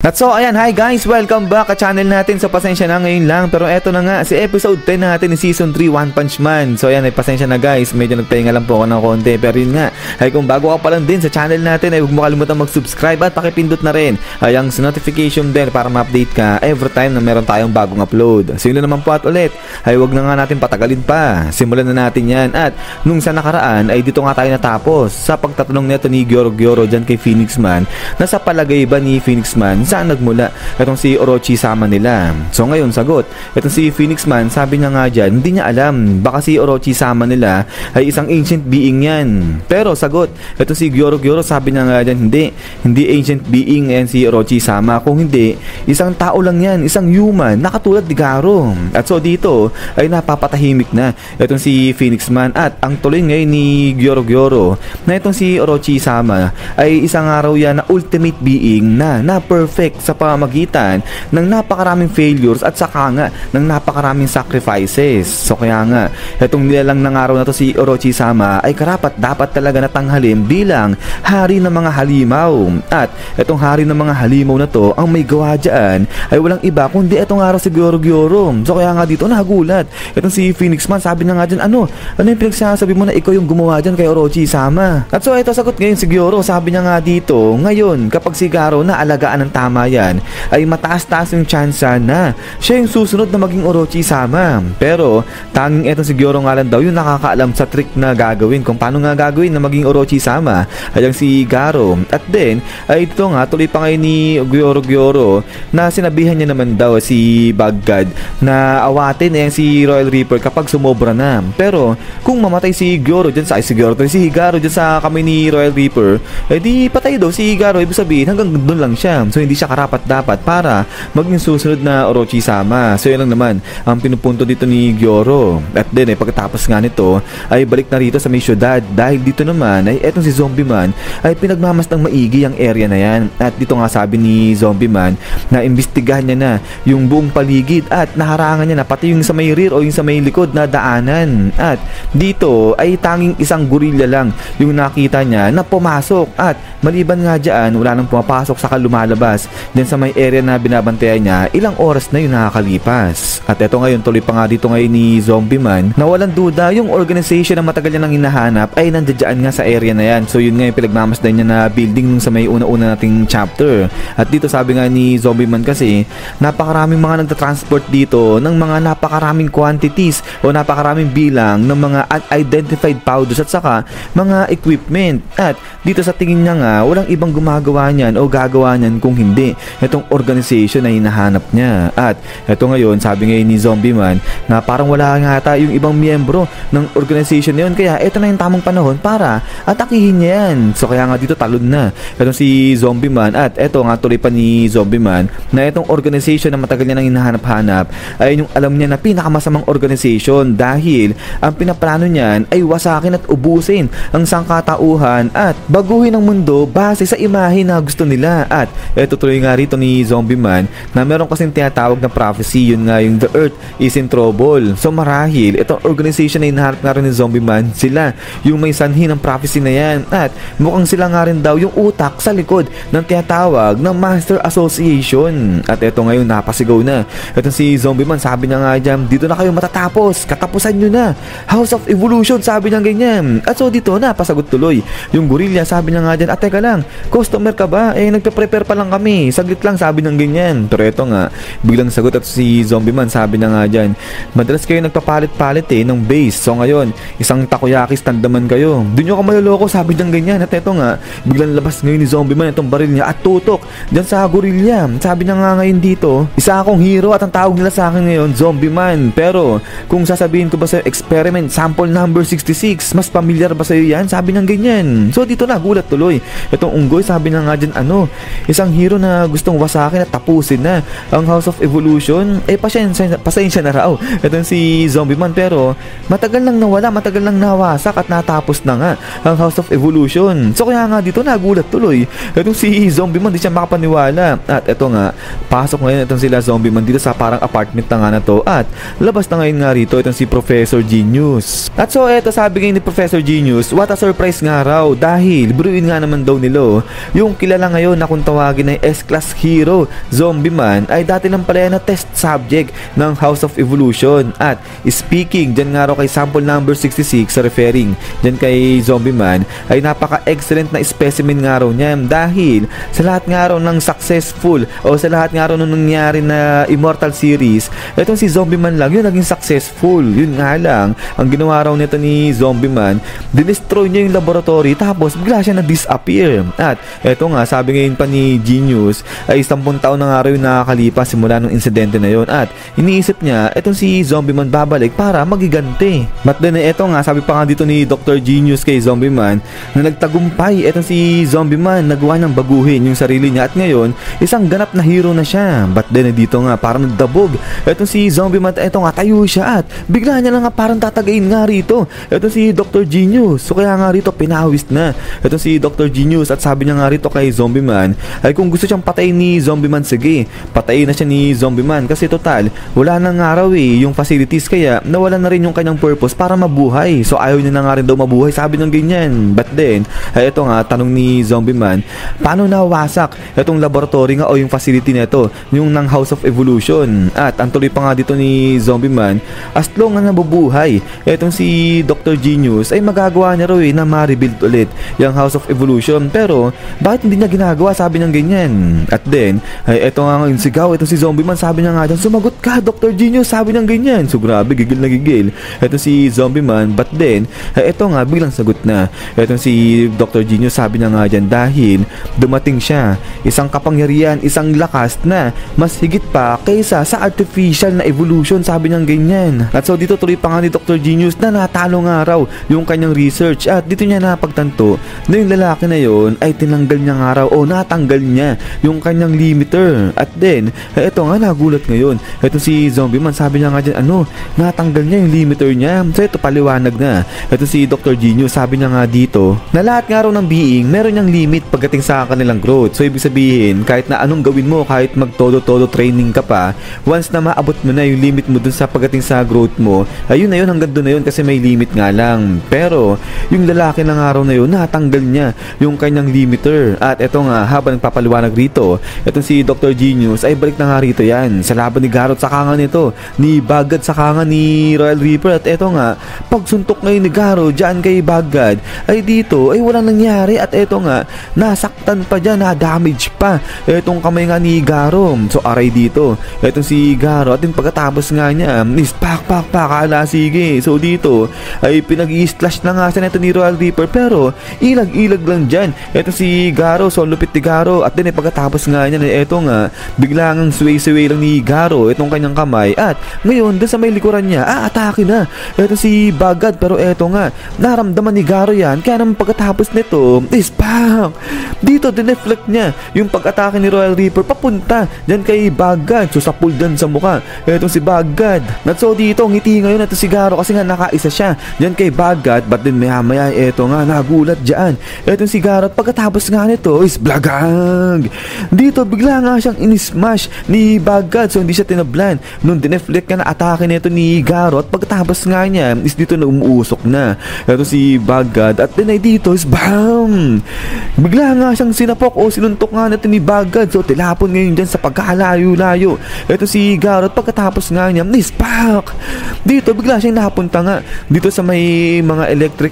At so ayan, hi guys, welcome back sa channel natin. So pasensya na ngayon lang, pero eto na nga si episode 10 natin ni season 3 One Punch Man. So ayan, ay pasensya na guys, medyo nagpahinga lang po ako ng konti. Pero yun nga, ay kung bago ka pa lang din sa channel natin, ay huwag mo kalimutan mag-subscribe at pakipindot na rin ay ang notification bell para ma-update ka every time na meron tayong bagong upload. So yun na naman po at ulit, ay huwag na nga natin patagalin pa, simulan na natin yan. At nung sa nakaraan ay dito nga tayo natapos sa pagtatanong nito ni Gyoro dyan kay Phoenix Man, na sa palagay ba ni Phoenix Man saan nagmula itong si Orochi-sama nila. So ngayon sagot, itong si Phoenix Man, sabi niya nga dyan, hindi niya alam, baka si Orochi-sama nila ay isang ancient being yan. Pero sagot, itong si Gyoro, sabi niya nga dyan, hindi ancient being yan si Orochi-sama, kung hindi, isang tao lang yan, isang human, nakatulad ni Garo. At so dito ay napapatahimik na itong si Phoenix Man. At ang tuloy ngayon ni Gyoro na itong si Orochi-sama ay isang araw yan na ultimate being na perfect sa pamamagitan ng napakaraming failures at saka nga ng napakaraming sacrifices. So kaya nga, itong nilalang ng araw na to si Orochi-sama ay karapat dapat talaga natanghalin bilang hari ng mga halimaw. At itong hari ng mga halimaw na to, ang may gawa dyan ay walang iba kundi itong araw si Gyoro. So kaya nga dito nagulat itong si Phoenix Man, sabi na nga dyan, ano yung pinagsasabi mo na ikaw yung gumawa dyan kay Orochi-sama? At so ito sagot ngayon si Gyoro, sabi niya nga dito, ngayon kapag si Garo na alagaan ng tama yan, ay mataas-taas yung tsansa na siya yung susunod na maging Orochi-sama. Pero tanging etong si Gyoro nga lang daw yung nakakaalam sa trick na gagawin, kung paano nga gagawin na maging Orochi-sama ay ang si Garo. At then ay ito nga tuloy pa ngayon ni Gyoro na sinabihan niya naman daw si Baghdad na awatin si Royal Reaper kapag sumobra na. Pero kung mamatay si Gyoro dyan si Garo dyan sa kamay ni Royal Reaper, di patay daw si Garo. Ibig sabihin hanggang doon lang siya, so hindi siya karapat-dapat para maging susunod na Orochi-sama. So yun lang naman ang pinupunto dito ni Gyoro. At then pagkatapos nga nito ay balik na rito sa may syudad, dahil dito naman ay etong si Zombie Man ay pinagmamastang maigi ang area na yan. At dito nga sabi ni Zombie Man na imbestigahan niya na yung buong paligid at naharangan niya na pati yung sa may rear o yung sa may likod na daanan. At dito ay tanging isang gorilla lang yung nakita niya na pumasok, at maliban nga dyan wala nang pumapasok saka lumalabas din sa may area na binabantayan niya. Ilang oras na yung nakakalipas. At eto ngayon tuloy pa nga dito ngayon ni Zombie Man na walang duda yung organization na matagal niya nang hinahanap ay nandiyan nga sa area na yan. So yun nga yung pinagmamasdan niya na building nung sa may una-una nating chapter. At dito sabi nga ni Zombie Man kasi napakaraming mga nagtatransport dito ng mga napakaraming quantities o napakaraming bilang ng mga unidentified powders at saka mga equipment. At dito sa tingin niya nga walang ibang gumagawa niyan o gagawa niyan kung hindi itong organization na hinahanap niya. At ito ngayon sabi ngayon ni Zombie Man na parang wala nga ata yung ibang miyembro ng organization na yun, kaya ito na yung tamang panahon para atakihin niya yan. So kaya nga dito talon na itong si Zombie Man. At ito nga tuloy pa ni Zombie Man na itong organization na matagal niya nang hinahanap-hanap ay yung alam niya na pinakamasamang organization, dahil ang pinaplano niyan ay wasakin at ubusin ang sangkatauhan at baguhin ang mundo base sa imahe na gusto nila. At ito tuloy nga rito ni Zombie Man na meron kasing tinatawag na prophecy, yun nga yung the earth is in trouble. So marahil itong organization na hinahanap nga rin ni Zombie Man, sila yung may sanhi ng prophecy na yan. At mukhang sila nga rin daw yung utak sa likod ng tinatawag ng Master Association. At ito ngayon napasigaw na itong si Zombie Man, sabi niya nga dyan, dito na kayo matatapos, katapusan nyo na, House of Evolution, sabi niya ganyan. At so dito na pasagot tuloy yung gorilla, sabi niya nga dyan, at teka lang, customer ka ba? Nagpe-prepare pa lang kami, saglit lang, sabi niya ganyan. Pero ito nga biglang sagot at si Zombie Man, sabi niya nga dyan, madalas kayo nagpapalit-palit ng base, so ngayon isang takoyaki stand naman kayo, doon nyo ka maloloko, sabi niya ganyan. At ito nga biglang labas ngayon ni Zombie Man itong baril niya at tutok dyan sa gorilla. Sabi niya nga ngayon dito, isa akong hero at ang tawag nila sa akin ngayon Zombie Man, pero kung sasabihin ko ba sa experiment sample number 66, mas familiar ba sa'yo yan? Sabi niya ganyan. So dito na gulat tuloy itong unggoy, sabi niya nga dyan, isang hero na gustong wasakin at tapusin na ang House of Evolution. Pasensya na raw itong si Zombie Man, pero matagal nang nawala, matagal nang nawasak at natapos na nga ang House of Evolution. So kaya nga dito nagulat tuloy itong si Zombie Man, di siya makapaniwala. At ito nga pasok ngayon itong sila Zombie Man dito sa parang apartment na nga na to, at labas na ngayon nga rito itong si Professor Genius. At so eto sabi ngayon ni Professor Genius, what a surprise nga raw, dahil biruin nga naman daw nila yung kilala ngayon na kung tawagin ay S-Class hero, Zombie Man, ay dati lang pala na test subject ng House of Evolution. At speaking dyan nga raw kay sample number 66, referring dyan kay Zombie Man, ay napaka-excellent na specimen nga raw niya dahil sa lahat nga raw ng successful o sa lahat nga raw nung nangyari na Immortal series, itong si Zombie Man lang yung naging successful. Yun nga lang, ang ginawa raw nito ni Zombie Man, dinestroy niya yung laboratory tapos bigla siya na-disappear. At eto nga, sabi ngayon pa ni Genius ay 10 taon na nga raw yung nakakalipas simula nung insidente na yon. At iniisip niya etong si Zombie Man babalik para magiganti. But then eto nga, sabi pa nga dito ni Dr. Genius kay Zombie Man na nagtagumpay etong si Zombie Man, nagawa niyang baguhin yung sarili niya at ngayon isang ganap na hero na siya. But then dito nga parang nagdabog etong si Zombie Man, eto nga tayo siya at bigla niya lang nga parang tatagain nga rito etong si Dr. Genius. So kaya nga rito pinawis na etong si Dr. Genius at sabi niya nga rito kay Zombie Man ay kung gusto siyang patayin ni Zombie Man, sige, patayin na siya ni Zombie Man kasi total wala nang araw yung facilities, kaya nawala na rin yung kanyang purpose para mabuhay. So ayaw niya na nga rin daw mabuhay, sabi ng ganyan. But then ay ito nga tanong ni Zombie Man, paano nawasak itong laboratory nga o yung facility nito, yung ng House of Evolution? At ang tuloy pa nga dito ni Zombie Man, as long na nabubuhay itong si Dr. Genius ay magagawa niya raw na ma-rebuild ulit yung House of Evolution. Pero bakit hindi niya ginagawa, sabi ng ganyan. At then ay ito nga yung sigaw itong si Zombie Man, sabi niya nga dyan, sumagot ka Dr. Genius, sabi ng ganyan. So grabe, gigil na gigil ito si Zombie Man. But then ay ito nga biglang sagot na itong si Dr. Genius, sabi niya nga dyan, dahil dumating siya isang kapangyarihan, isang lakas na mas higit pa kaysa sa artificial na evolution, sabi niya ganyan. At so dito tuloy pa nga ni Dr. Genius na natalo nga raw yung kanyang research at dito niya napagtanto na yung lalaki na yon ay tinanggal niya nga raw o natanggal niya yung kanyang limiter. At then eto nga nagulat ngayon eto si Zombie Man, sabi niya nga dyan, natanggal niya yung limiter niya. So ito paliwanag na eto si Dr. Genius, sabi niya nga dito na lahat nga raw ng being meron niyang limit pagdating sa kanilang growth. So ibig sabihin kahit na anong gawin mo, kahit magtodo-todo training ka pa, once na maabot mo na yung limit mo dun sa pagdating sa growth mo, ayun na yun, hanggang dun na yun kasi may limit nga lang. Pero yung lalaki ng araw na yun, natanggal niya yung kanyang limiter. At eto nga, habang nagpapaliwanag rito etong si Dr. Genius ay balik na nga rito yan sa laban ni Garrot sa kanga nito, ni Bagad sa kanga ni Royal Reaper. At eto nga, pagsuntok ngayon ni Garrot dyan kay Bagad ay dito ay walang nangyari. At eto nga, nasaktan pa dyan, na-damage pa etong kamay nga ni Garrot. So aray dito etong si Garrot, at din pagkatapos nga niya is pak ala sige. So dito ay pinag-i-slash na nga siya neto ni Royal Reaper, pero ilag-ilag lang dyan etong si Garrot. So lupit ni Garrot, at din pagkatapos nga niya eto nga biglang sway-sway lang ni Garrot etong kanyang kamay. At ngayon dun sa may likuran niya, atake na etong si Bagad. Pero eto nga, naramdaman ni Garrot yan, kaya naman pagkatapos nito is pak dito dineflect niya yung pag-atake ni Royal Reaper papunta dyan kay Bagad. So sapul dyan sa mukha etong si Bagad. At so dito ngiti ngayon etong si Garrot kasi nga nakaisa siya dyan kay Bagad. But then maya eto nga nagulat dyan etong si Garrot pagkatapos nga nito is blagag. Dito bigla nga siyang inismash ni Bagad. So hindi siya tinablan nung dineflect ka na atake nito ni Garrot. Pagkatapos nga niya is dito na umuusok na etong si Bagad. At then ay dito is BAM! Bigla nga siyang sinapok o sinuntok nga nito ni Bagad. So tilapon ngayon dyan sa pagkalayo-layo eto si Garrot. Pagkatapos nga niya nispak dito bigla siyang napunta nga dito sa may mga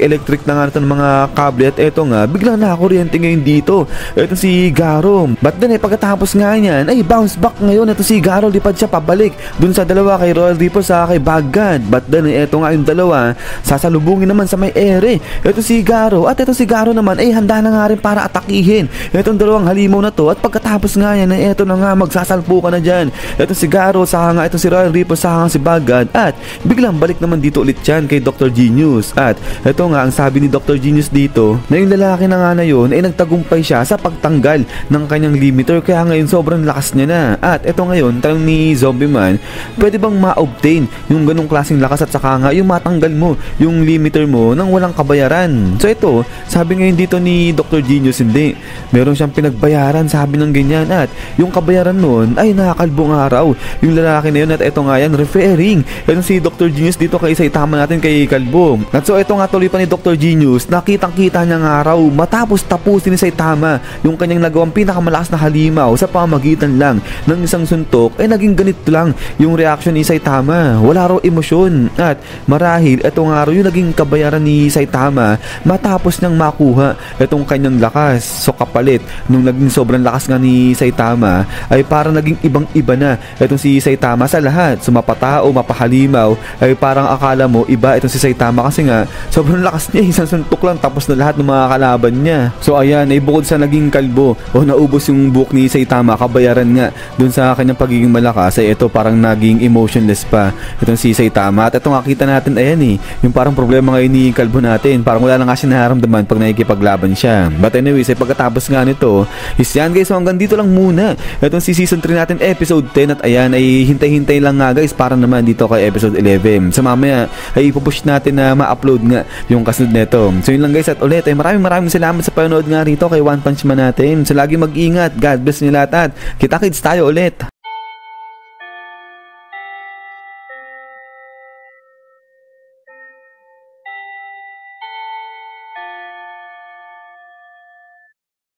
electric na nga ng mga kable. At eto nga biglang nakakuryente ngayon dito eto si Garrot. But then pagkatapos nga niyan ay bounce back ngayon eto si Garrot, lipad siya pabalik dun sa dalawa kay Royal Reaper sa kay Bagad. But then eto nga yung dalawa sasalubungin naman sa may ere eto si Garrot. At eto si Garrot naman ay handa na nga rin para atakihin etong dalawang halimaw na to. At pagkatapos nga yan ay eto na nga magsasalpo ka na dyan eto si Garrot sa nga eto si Royal Reaper sa si Bagad. At biglang balik naman dito ulit yan kay Dr. Genius. At eto nga ang sabi ni Dr. Genius dito na yung lalaki na nga na yun ay nagtagumpay siya sa pagtanggal ng kanyang limiter, kaya ngayon sobrang lakas niya na. At eto ngayon tanong ni Zombie Man, pwede bang ma-obtain yung ganong klaseng lakas at saka nga yung matanggal mo yung limiter mo nang walang kabayaran? So ito, sabi ngayon dito ni Dr. Genius, hindi, meron siyang pinagbayaran, sabi ng ganyan. At yung kabayaran nun ay nakakalbong araw yung lalaki na yun. At eto nga yan, referring etong si Dr. Genius dito kay Saitama natin kay Kalbo. At so eto nga tuloy pa ni Dr. Genius, nakitang kita niya nga raw matapos tapusin ni Saitama yung kanyang nagawang pinakamalakas na halimaw sa pamagitan lang ng isang suntok ay naging ganito lang yung reaction ni Saitama. Wala raw emosyon at marahil ito nga raw yung naging kabayaran ni Saitama matapos niyang makuha itong kanyang lakas. So kapalit nung naging sobrang lakas nga ni Saitama ay parang naging ibang iba na itong si Saitama sa lahat. So mapatao, mapahalimaw ay parang akala mo iba itong si Saitama kasi nga sobrang lakas niya, isang suntok lang tapos na lahat ng mga kalaban niya. So ayan, ay bukod sa naging kalbo o naubos yung buhok ni Saitama, kabayaran nga dun sa kanyang pagiging malakas ay ito parang naging emotionless pa itong si Saitama. At ito nga kita natin, ayan yung parang problema ngayon ni kalbo natin, parang wala na nga siya nararamdaman pag nakikipaglaban siya. But anyways, ay pagkatapos nga nito is yan guys, so hanggang dito lang muna itong si season 3 natin episode 10 at ayan ay hintay-hintay lang nga guys para naman dito kay episode 11. So mamaya ay ipupush natin na ma-upload nga yung kasunod nito. So yun lang guys, at ulit ay maraming salamat sa panonood nga rito kay One Punch Man natin. So lagi mag-ingat, God bless niyo lahat at kita-kits tayo ulit.